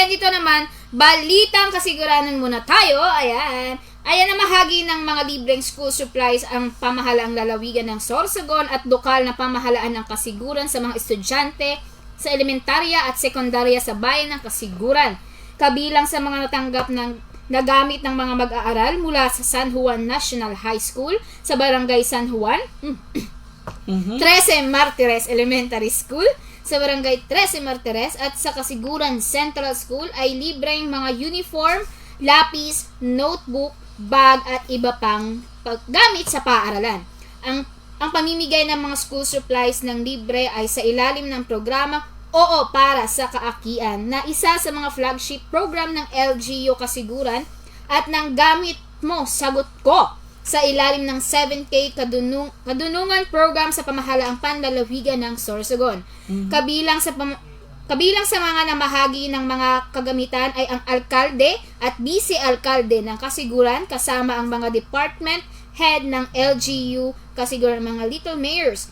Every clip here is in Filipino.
And ito naman, balitang kasiguranan muna tayo. Ayan ang mahagi ng mga libreng school supplies ang pamahalaang lalawigan ng Sorsogon at lokal na pamahalaan ng kasiguran sa mga estudyante sa elementarya at sekundarya sa bayan ng Kasiguran. Kabilang sa mga nagamit ng mga mag-aaral mula sa San Juan National High School sa Barangay San Juan, 13 Martires Elementary School sa Barangay 13 Martires at sa Kasiguran Central School ay libreng mga uniform, lapis, notebook, bag at iba pang paggamit sa paaralan. Ang pamimigay ng mga school supplies ng libre ay sa ilalim ng programa Oo para sa Kaakian na isa sa mga flagship program ng LGU Kasiguran at ng Gamit Mo Sagot Ko sa ilalim ng 7K Kadunungan Program sa pamahalaang panlalawigan ng Sorsogon. Kabilang sa mga namahagi ng mga kagamitan ay ang alkalde at vice-alkalde ng Kasiguran kasama ang mga department head ng LGU Kasiguran, mga little mayors,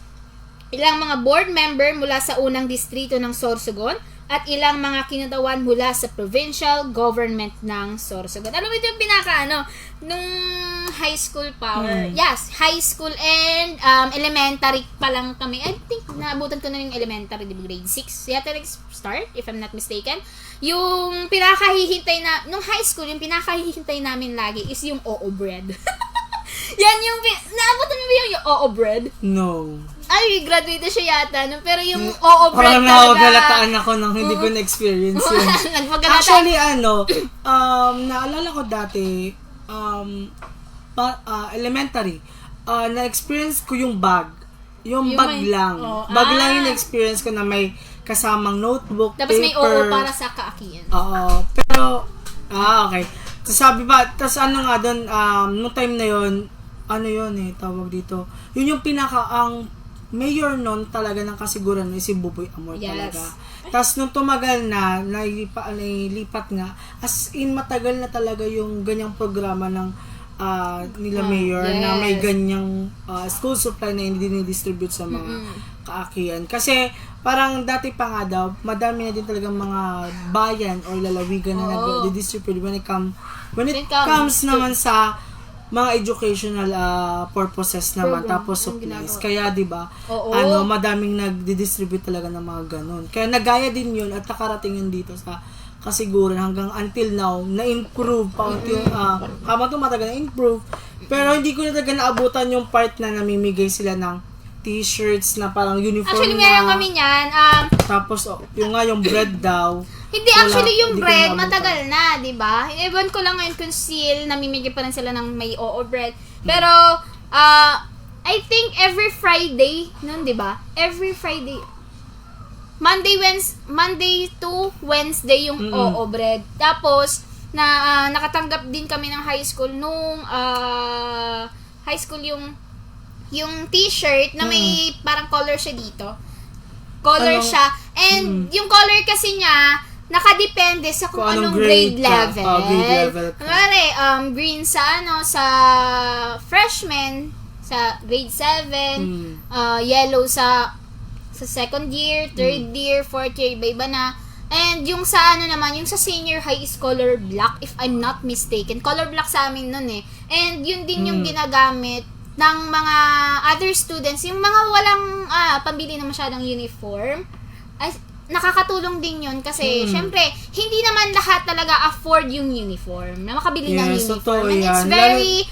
ilang mga board member mula sa unang distrito ng Sorsogon at ilang mga kinatawan mula sa provincial government ng Sorsogon. Ano ba ito yung nung high school power? Yes, high school and elementary pa lang kami. I think naabutan ko na yung elementary, di ba, grade 6 yata start, if I'm not mistaken. Yung nung high school, yung pinakahihintay namin lagi is yung Oo bread. Yan yung, naabutan mo ba yung Oo bread? No. Ay, graduate na siya yata, no? Pero yung Oo bread parang nakagalataan ako nang hindi ko na-experience yun. Actually, naalala ko dati, elementary, na-experience ko yung bag. Yung bag lang. Bag lang yung na-experience ko na may kasamang notebook, tapos paper. May Oo para sa Kaakian. Oo. Pero, okay. Tapos sabi ba, nga doon, nung time na yun, tawag dito. Yun yung ang mayor nun talaga ng Kasiguran si Buboy Amor talaga. Tapos nung tumagal na, nailipat nga, as in matagal na talaga yung ganyang programa ng nila mayor na may ganyang school supply na hindi dinidistribute sa mga Kaakian. Kasi parang dati pa nga daw, madami na din talagang mga bayan or lalawigan na nag-distribute when it comes naman sa mga educational purposes naman, tapos supplies. Kaya, di ba, madaming nagdi-distribute talaga ng mga ganun. Kaya nagaya din yun at nakarating yun dito sa Kasiguran hanggang until now, na-improve pa. Matagal na-improve. Pero hindi ko na talaga naabutan yung part na namimigay sila ng t-shirts na parang uniform. Actually, meron kami niyan. Tapos, yung bread daw. Hindi, actually, yung bread, matagal na, di ba? Ewan ko lang ngayon kung namimigay pa rin sila ng may Oo bread. Pero, I think every Friday, nun, di ba? Every Friday, Monday to Wednesday yung Oo bread. Tapos, nakatanggap din kami ng high school nung, high school yung t-shirt na may parang color siya dito. Siya. And yung color kasi niya, nakadepende sa kung anong grade level. Grade level. Kunwari, green sa sa freshman, sa grade 7, yellow sa second year, third year, fourth year, iba-iba na. And yung sa naman, yung sa senior high is color black, if I'm not mistaken. Color black sa amin nun eh. And yun din yung ginagamit ng mga other students, yung mga walang pambili na masyadong uniform. Ay, nakakatulong din yun kasi syempre, hindi naman lahat talaga afford yung uniform, na makabili ng uniform. And it's very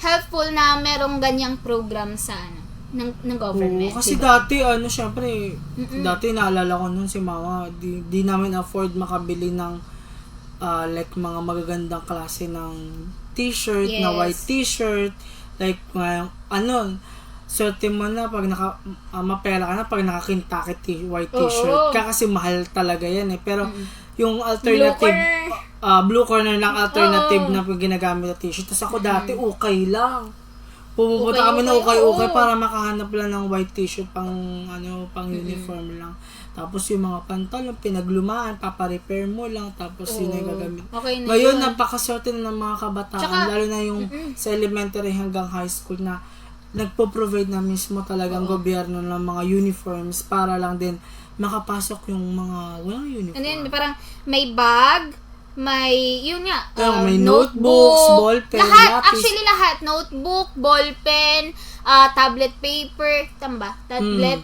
helpful na merong ganyang program sa ng government. Kasi diba? Dati, syempre, dati naalala ko nun si mama, di namin afford makabili ng like mga magagandang klase ng t-shirt, na white t-shirt, like swerte mo na pag mapera ka na pag naka-Kentucky white t-shirt. Kasi mahal talaga yan eh. Pero yung alternative, blue corner ng alternative na ginagamit na t-shirt. Tapos ako dati, okay lang. Pumupunta kami na ukay-ukay para makahanap lang ng white t-shirt pang uniform lang. Tapos yung mga pantalon, pinaglumaan, paparepair mo lang, tapos yun ay gagamit. Okay na ngayon, yun. napakaswerte na ng mga kabataan, lalo na yung sa elementary hanggang high school na nagpo-provide na mismo talagang gobyerno ng mga uniforms para lang din makapasok yung mga walang uniform. Ano yun, parang may bag, may, yun nga, May notebooks, ballpen, lahat, lapis. actually lahat, notebook, ballpen, tablet paper, tamba, tablet,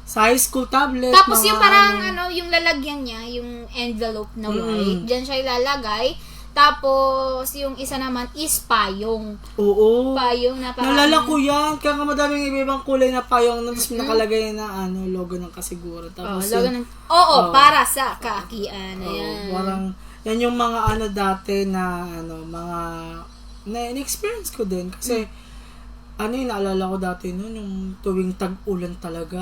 Sa high school tablet. tapos mga yung parang, yung lalagyan niya, yung envelope na white, dyan siya ilalagay, tapos, yung isa naman is payong. Oo. Payong na parang... Nalala ko yan. Kaya nga madaming iba-ibang kulay na payong tapos nakalagay na logo ng Kasiguro. Tapos logo ng... para sa kaakian. Ayan. Parang, yan yung mga dati na, mga, na-experience ko din. Kasi, yung naalala ko dati noon, yung tuwing tag-ulan talaga.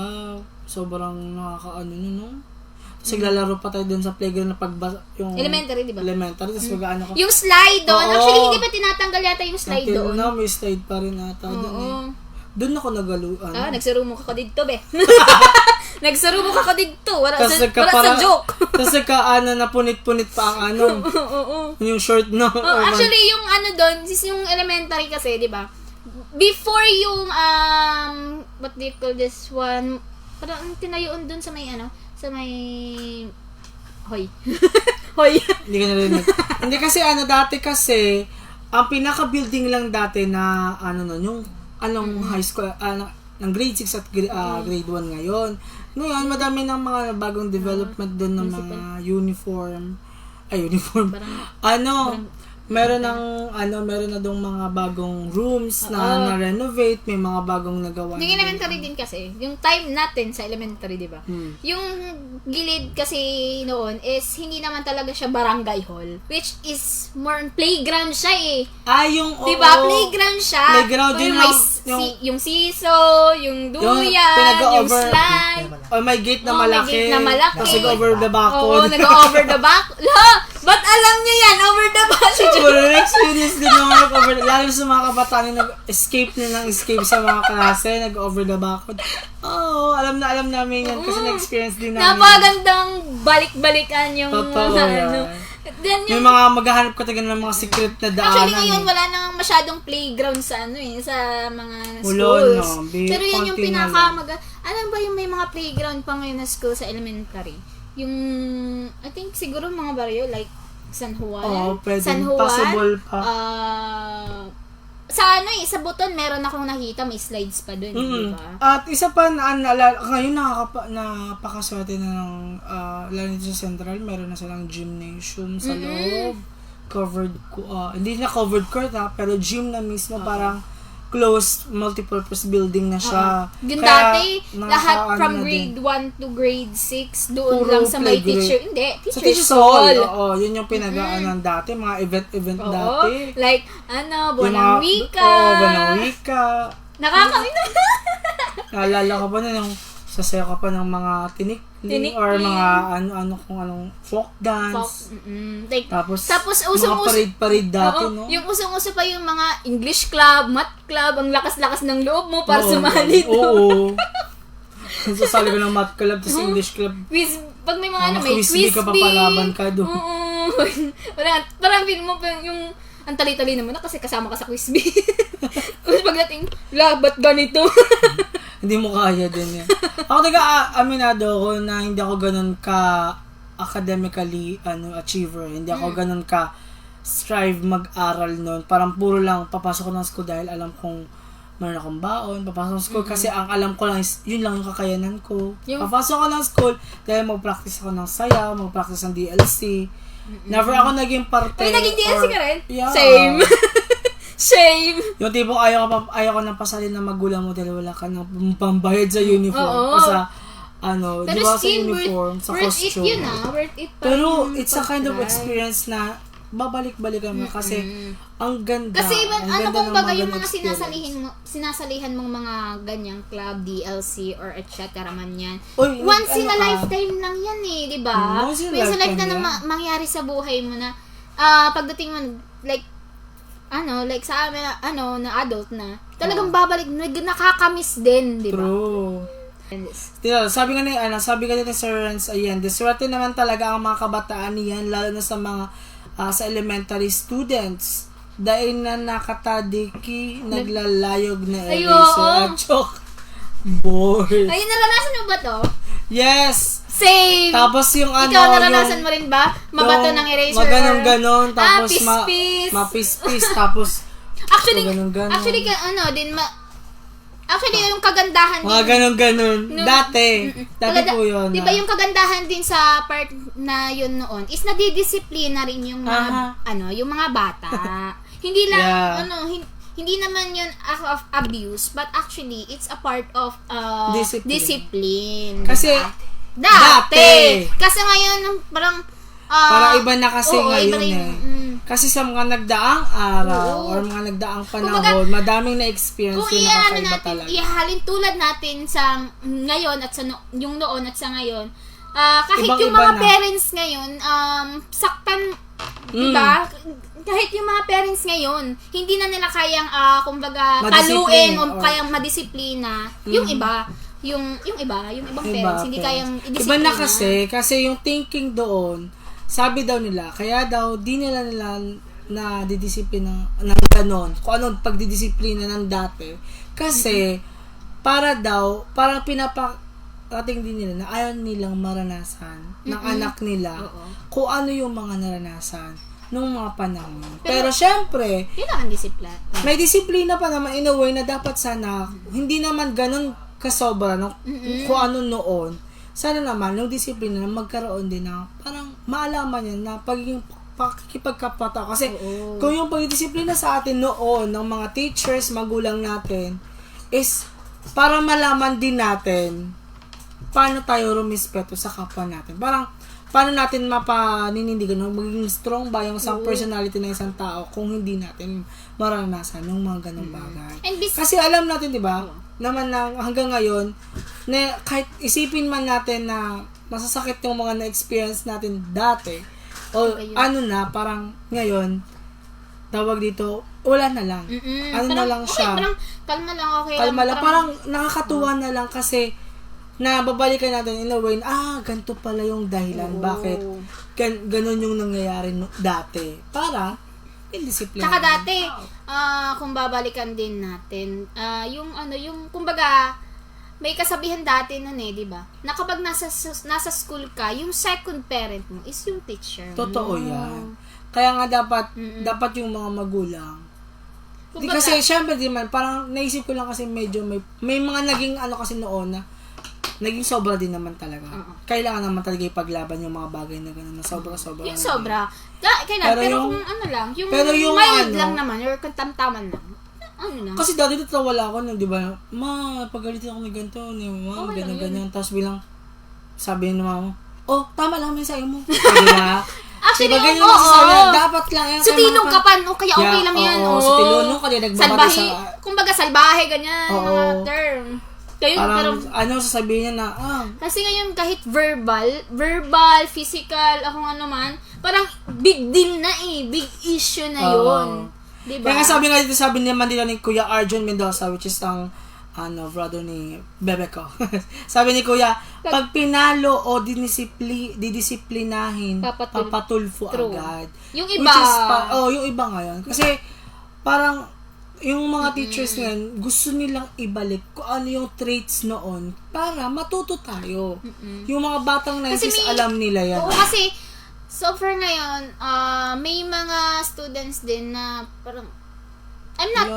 Sobrang nakakaano nun, no? Tapos naglalaro pa tayo dun sa playground na yung Elementary, di ba? Elementary, tapos mag-ano ka. Yung slide doon. Oo. Actually, hindi pa tinatanggal yata yung slide Until doon. now, may slide pa rin ata dun eh. Doon ako nagaluan. Nagsarumo ka dito, be. Nagsarumo ka dito. Wala Tapos sa joke. Tapos napunit-punit pa ang yung short no. Actually, yung doon, yung elementary kasi, di ba? Before yung, what do you call this one? Parang tinayoon doon sa may sa may hoy. Hoy. Hindi ka narinig. Hindi kasi dati kasi ang pinaka-building lang dati na yung high school ng grade 6 at grade 1 ngayon. Ngayon madami ng mga bagong development doon ng mga uniform. Meron na dong mga bagong rooms na na-renovate, may mga bagong nagawa. Yung elementary din kasi, yung time natin sa elementary, di ba? Yung gilid kasi noon is hindi naman talaga siya barangay hall, which is more playground siya eh. Di ba? Playground siya. Playground din yung siso, yung duyan, yung slide. May gate na malaki. Tapos nag-over the back. Oo, nag-over the back. Ba't alam niyo yan? Over the back. Siguro na-experience din yung nag-over the back. Lalo sa mga kabataan na nag-escape sa mga klase, nag-over the back. Oo, alam namin yan kasi na-experience din namin. Napagandang balik-balikan yung totoo Then may mga maghahanap ka talaga ng mga secret na daanan. Actually ngayon wala nang masyadong playground sa sa mga Ulon, schools. Pero yan yung alam ba yung may mga playground pa ngayon na school sa elementary? Yung I think siguro mga baryo like San Juan. Oo, pwede. San Juan. Possible pa. Sa sa Buton meron akong nakita may slides pa doon, di ba? At isa pa ngayon napakaswerte na ng lalo dito sa Central, meron na silang gymnasium sa loob. Covered hindi na covered court pero gym na mismo, parang closed multipurpose building na siya. Yung dati, lahat from grade 1 to grade 6, doon lang sa may teacher. Hindi, teacher's hall. Oo, yun yung pinagaanan dati, mga event dati. Like, Bonang Wika. Bonang Wika. Nakakawin na. Naalala ka ba na yung sasaya ka pa ng mga tinik or mga kung anong folk dance. Tapos usong-uso mga parade dati, no? Yung usong-uso pa yung mga English club, math club, ang lakas-lakas ng loob mo para sumali doon. Oo. Sasali ko ng math club, tapos English club. Pag may mga may quiz bee ka papalaban ka doon. Oo. Parang feel mo yung ang tali-tali naman na kasi kasama ka sa quiz bee. Tapos pagdating, ba't ganito? Hindi mo kaya din yan. Ako aminado ako na hindi ako ganun ka academically achiever. Hindi ako ganun ka strive mag-aral noon. Parang puro lang papasok ko ng school dahil alam kong meron akong baon. Papasok ng school kasi ang alam ko lang is yun lang yung kakayanan ko. Papasok ko ng school dahil mag-practice ako ng sayaw, mag-practice ng DLC. Never ako naging parte. Uy, naging DLC ka rin? Yeah. Same. Shame. Yung tipong ayaw ko nang pasalin ng magulang mo dahil wala ka nang pambayad sa uniform o sa di ba sa uniform, sa costume. Worth it yun worth it pa. Pero it's a kind of experience na babalik-balikan mo kasi ang ganda. Kasi kung baga yung mga sinasalihan mong mga ganyang club, DLC or etc. man yan. Once in a lifetime lang yan di ba? Once in a lifetime na mangyari sa buhay mo na pagdating mo like sa amin, na adult na, talagang babalik, nakakamiss din, di ba? True. Sabi nga ni Sir Renz, diswerte naman talaga ang mga kabataan niyan, lalo na sa mga, sa elementary students. Dahil na nakatadiki, naglalayog na eraser at chalk board. Ay, naranasan mo ba to? Yes! Same! Tapos yung ano, Ikaw, naranasan mo rin ba? Mabato ng eraser? Maganon-ganon, tapos pispis. mapispis, tapos Actually, maganon-ganon. Actually, yung kagandahan Mga ganon-ganon. Dati po yun. Di ba yung kagandahan din sa part na yun noon is nadidisiplina rin yung mga, yung mga bata. Hindi lang, Yeah. hindi naman yun act of abuse, but actually, it's a part of discipline. Kasi, diba? dati. Kasi ngayon, parang, para iba na kasi oo, ngayon iba na yung, Kasi sa mga nagdaang araw or mga nagdaang panahon, madaming na-experience yung nakakaiba talaga. Ihalin tulad natin sa ngayon at sa yung noon at sa ngayon. Kahit Ibang yung iba mga na. parents ngayon, saktan, diba? Kahit yung mga parents ngayon, hindi na nila kayang, kumbaga, paluin o kayang madisiplina. Yung iba, yung ibang parents, hindi kayang Iba na kasi yung thinking doon, sabi daw nila, kaya daw di nila na didisiplina ng ganon, kung anong pagdidisiplina ng dati. Kasi, parang pinaparating din nila na ayaw nilang maranasan ng anak nila kung ano yung mga naranasan nung mga panahon. Pero syempre, kailangan disiplina. may disiplina pa naman in a way na dapat sana, hindi naman ganon kasobra kung ano noon. Sana naman, yung disiplina na magkaroon din na parang maalaman yan na pagiging pakikipagkapata. Kasi kung yung pagdisiplina sa atin noon ng mga teachers, magulang natin, is para malaman din natin paano tayo rumispeto sa kapwa natin. Parang, paano natin mapaninindigan o magiging strong ba yung isang personality ng isang tao kung hindi natin maranasan yung mga ganong bagay. Kasi alam natin, di ba, naman na hanggang ngayon, na kahit isipin man natin na masasakit yung mga na-experience natin dati, o parang ngayon, tawag dito, wala na lang. Na lang siya. Parang kalma lang, okay kalma lang. Parang nakakatuwa na lang kasi na babalikan natin in a way, ganito pala yung dahilan. Bakit ganun yung nangyayari dati. Para, indisiplina. Tsaka dati, kung babalikan din natin, yung kumbaga, may kasabihan dati nun di ba? Na kapag nasa school ka, yung second parent mo is yung teacher mo. Totoo yan. Kaya nga dapat yung mga magulang. Kumbaga, Kasi syempre di man, parang naisip ko lang kasi medyo may mga naging kasi noon na naging sobra din naman talaga. Kailangan naman talaga ipaglaban yung mga bagay na gano'n na sobra-sobra. Yung sobra. Pero kung yung mild lang naman, or katamtaman lang. Kasi dati wala ako di ba? Pagalitin ako ng ganito, ganyan. Tapos bilang, sabi ng mama, tama lang may sayo mo. Diba? Actually, ganyan dapat lang yan. Sa tinong kapan, kaya okay lang yan. Sa tinong kaya nagbabati sa... Kumbaga, salbahe, ganyan. Mga term. Parang, sasabihin niya na, Kasi ngayon, kahit verbal, physical, kung ano man, parang big deal na big issue na yun. Diba? Kaya sabi naman nila ni Kuya Arjun Mendoza, which is ang brother ni Bebe ko. Sabi ni Kuya, pag pinalo o didisiplinahin, papatulfo agad. Yung iba. Which is yung iba ngayon. Kasi, parang, yung mga teachers ngayon, gusto nilang ibalik kung ano yung traits noon para matuto tayo. Yung mga batang 90s, alam nila yan. Oo, kasi, so far ngayon, may mga students din na parang, I'm not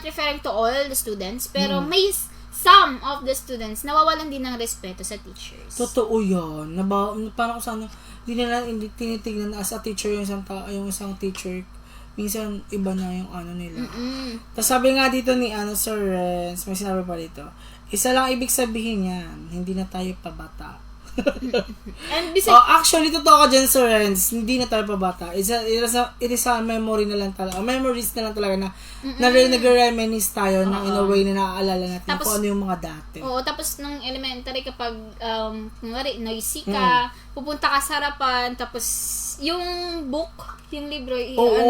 referring to all the students, pero may some of the students nawawalan din ng respeto sa teachers. Totoo yan. Parang kung saan, hindi nila tinitignan as a teacher yung isang teacher. Minsan, iba na yung nila. Tapos sabi nga dito ni Sir Renz, may sinabi pa dito, isa lang ibig sabihin yan, hindi na tayo pabata. And actually, totoo ka dyan, Sir Renz, hindi na tayo pabata. It is a memory na lang talaga, memories na lang talaga na nag-reminisce tayo ng in a way na naaalala natin tapos, kung ano yung mga dati. Oo, tapos nung elementary kapag kunwari noisy ka, pupunta ka sa harapan, tapos yung book, yung libro,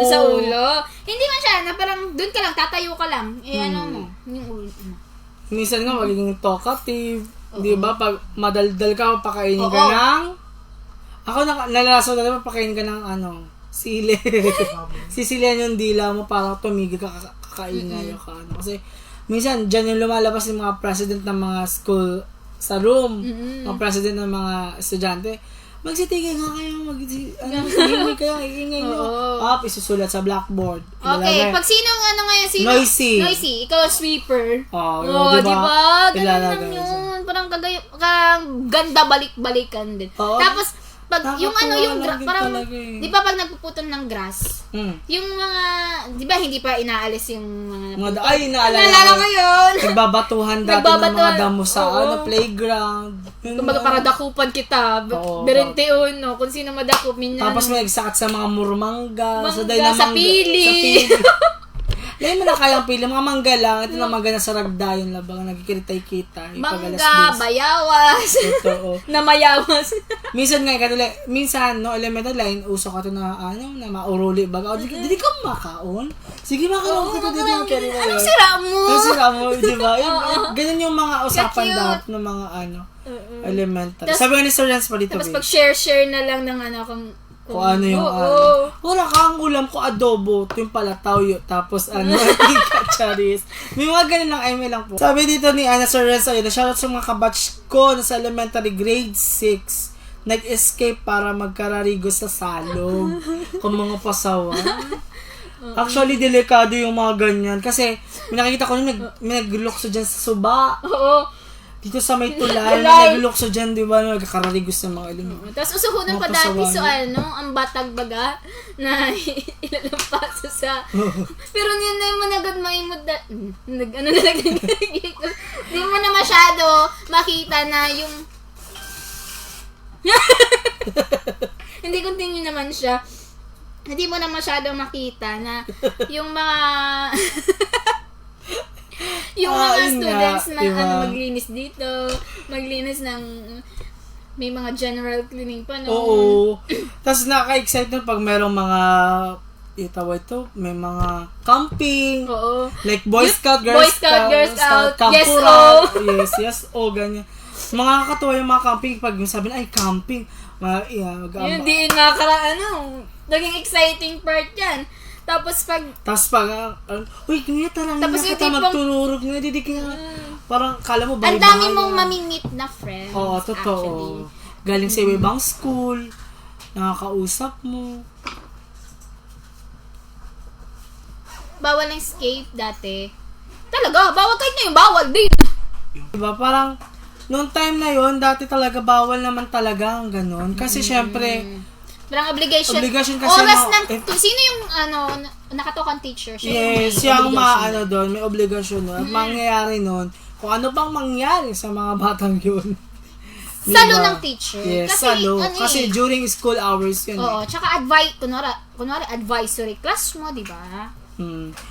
sa ulo. Hindi man siya, na parang doon ka lang, tatayo ka lang. Yung ulo. Minsan nga, magiging talkative. Di ba? Pag madaldal ka, pakainin ka ng... Ako, nalalaso na naman, pakainin ka ng sili. Sisilian yung dila mo, parang tumigil ka, kakaingay ka. Kasi, minsan, dyan yung lumalabas yung mga president ng mga school sa room. Ang president ng mga estudyante, magsitigil nga kayo, mag-ingay kayo, iingay nyo. Oo. Isusulat sa blackboard. Okay, pag sinong ano ngayon, Noisy. ikaw sweeper. Oo, diba? Ganun lang Ilalagay yun. Parang ganda balik-balikan din. Oo. Tapos, pag yung yung lang din parang, talaga eh. di ba pag nagpuputol ng grass, yung mga, di ba hindi pa inaalis yung mga naalala ko yun. Nagbabatuhan dati ng mga damo sa playground. Kumbaga para dakupan kita, berenteon, no? Kung sino madakop, minyan. Tapos may nagsakat sa mga murmangga. Sa pili. Dahil mo na kayang pili, mga mangga lang. Ito na mangga na sa ragdayon labang nagkikiritay-kita. Mangga, bayawas. Totoo. Na mayawas. Minsan nga, minsan, no, elemental line, uso ka to na, na mauruli baga. O, di ka makaon. Sige, makaon ka to. Anong sira mo? Anong sira mo, di ba? Ganun yung mga usapan Cute. dapat ng mga, elemental. Sabi nga ni Sir Rance pa dito, Tapos pag share na lang ng kung ano yung wala ka, ang ulam ko adobo, ito yung palatoyo, tapos tika, charis. May mga ganun lang, email lang po. Sabi dito ni Sir Renzo, shoutout sa mga kabatch ko na sa elementary grade 6, nag-escape para magkararigo sa salong. Kung mga pasawa. Actually, delikado yung mga ganyan. Kasi, may nakikita ko may naglukso dyan sa suba. Oo. Dito sa may tulay, naglulukso dyan, di ba, nagkakararigos ng mga ilong. Tapos usuhunan pa dati ang batag baga na ilalampaso sa... Pero hindi mo nagad maimod hindi mo na masyado makita na yung... Hindi continue naman siya. Hindi mo na masyado makita na yung mga... yung mga students na maglinis dito, maglinis ng may mga general cleaning pa, no? Oo. Tapos nakaka-excite nun pag merong mga may mga camping. Oo. Like Boy Scout, Girl Scout, Yes, yes, ganyan. Mga kakatuwa yung mga camping pag yung sabi na, ay, camping. Yun, di naging exciting part yan. Tapos pag, uy, kanyata lang tapos yung yung tipong, magtururog nga, di kaya, parang, kala mo, ang dami mong mamimit na friends. Oo, totoo. Galing sa ibang school, nakakausap mo. Bawal ng escape dati. Talaga, bawal kahit ngayon, bawal din. Diba, parang, noong time na yon dati talaga, bawal naman talaga ang ganun. Kasi, syempre, parang obligation kasi oras sino yung nakatokang teacher siya yes, yung doon may obligasyon at mangyayari noon kung ano bang mangyari sa mga batang yun. Salo ng teacher. Yes, kasi during school hours yun. Oo, tsaka kunwari advisory class mo, di ba?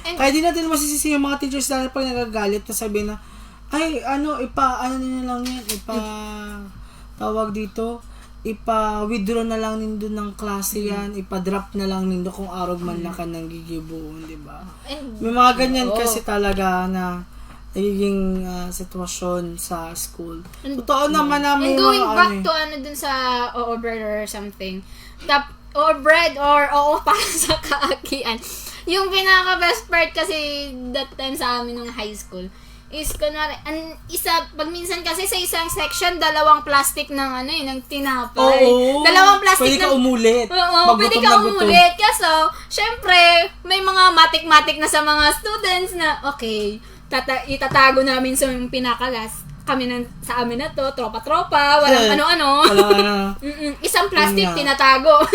Kaya di natin masisisi yung mga teachers dahil pag nagagalit na sabi na ay nila lang yan, tawag dito, ipa-withdraw na lang nindo ng klase yan, ipa-drop na lang nindo kung arog man lang ka nang gigibuon, di ba? May mga ganyan kasi talaga na nagiging sitwasyon sa school. Totoo naman na may and going back to dun sa bread or something, bread or para sa kaakian, yung best part kasi that time sa amin nung high school, is kunwari, pag minsan kasi sa isang section, 2 plastic ng ng tinapay. Oo. 2 plastic pwede ka umulit. Oo, pwede ka umulit. Kaso, syempre, may mga matik-matik na sa mga students na, okay, itatago namin sa yung pinakalas. Sa amin na to, tropa-tropa, walang ano-ano. Isang plastic, tinatago.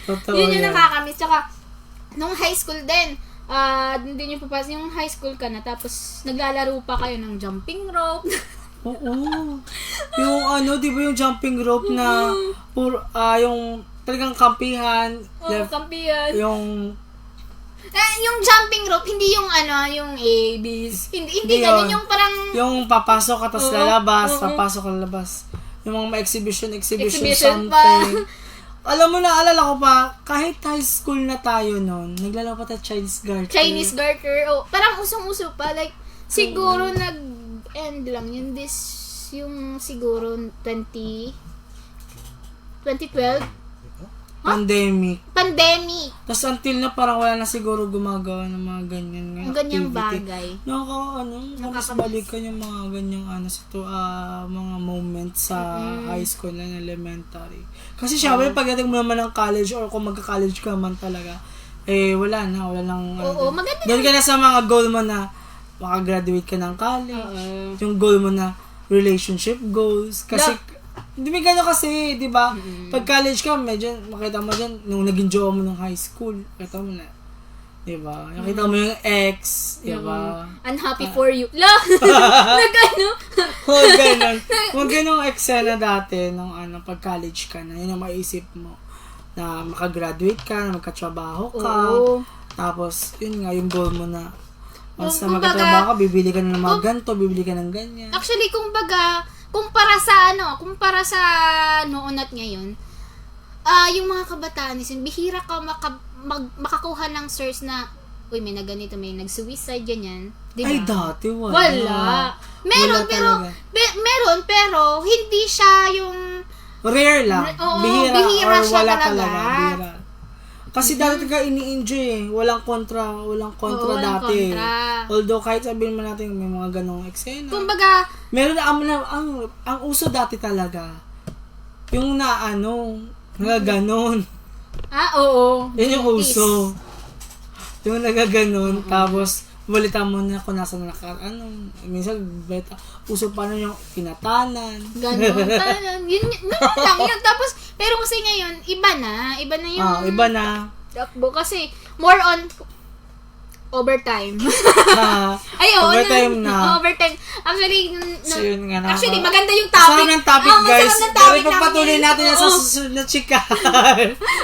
Totoo. Yun yung nakakamiss. Tsaka, nung high school din, hindi nyo papasok yung high school ka na, tapos naglalaro pa kayo ng jumping rope. Oo. Yung di ba yung jumping rope na yung talagang kampihan. Kampihan. Yung jumping rope, hindi yung yung B's. Hindi ganun, yung parang yung papasok ka tapos lalabas, papasok ka lalabas. Yung mga exhibition something. Alam mo na, alala ko pa, kahit high school na tayo noon, naglalaro pa tayo Chinese garter. Parang usong-uso pa. Like, siguro nag-end lang yun. Yung siguro 2012. Pandemic. Pandemic. Tapos until na parang wala na siguro gumagawa ng mga ganyan Ang ganyang activity. bagay. Nakakamiss balikan yung mga ganyang mga moments sa high school and elementary. Kasi syempre, pagdating mo naman ng college or kung magka-college ka man talaga, wala nang Oo, maganda doon ka na sa mga goal mo na makagraduate ka ng college. Yung goal mo na relationship goals. Kasi, hindi may gano'n kasi, di ba? Pag college ka, medyo, makita mo dyan, nung naging jowa mo ng high school, makita mo na, di ba? Nakita mo yung ex, di ba? Unhappy for you. Nagano? Huwag ganun eksena dati nung pag college ka na, yun ang maisip mo. Na makagraduate ka, na magkatrabaho ka. Oo. Tapos, yun nga, yung goal mo na, once na Kumbaga, magkatrabaho ka, bibili ka na ng mga ganito, bibili ka ng ganyan. Actually, kumpara sa noon at ngayon, yung mga kabataan is bihira ka makakuha ng source na, uy, may naganito, may nag-suicide, ganyan. Diba? Ay, dati, wala. Meron, Wala talaga. pero hindi siya yung, Rare lang. Oo, bihira or siya wala talaga. Bihira. Kasi dati ka ini-enjoy Walang kontra Oo, walang dati. kontra. Although kahit sabihin mo natin may mga ganong eksena. kumbaga, Meron ang uso dati talaga. Yung nagaganon. oo. Yun yung Buntis. uso. Yung nagaganon, tapos balitan mo na kung nasa minsan uso pa na yung pinatanan. Ganun lang yun. Tapos, pero kasi ngayon, iba na yung Iba na. takbo kasi more on overtime. Overtime na. Overtime. Actually, So, yun nga, actually, maganda yung topic. Sarap ng topic, guys. masarap ng topic Pero pagpatuloy namin. natin yan sa Oo. susunod na chika.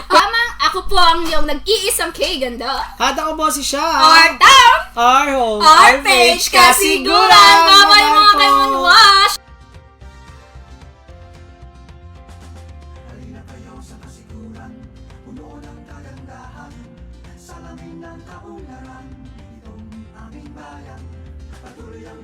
Tama, ako po ang yung nag-iisang kay ganda. At ako po si Sean. Our town, Our home. our page, kasiguran. Bye-bye mga po. kaimunwash. Halina kayo sa kasiguran, puno ng kagandahan, salamin ng kaunlaran, itong aming bayan, patuloy ang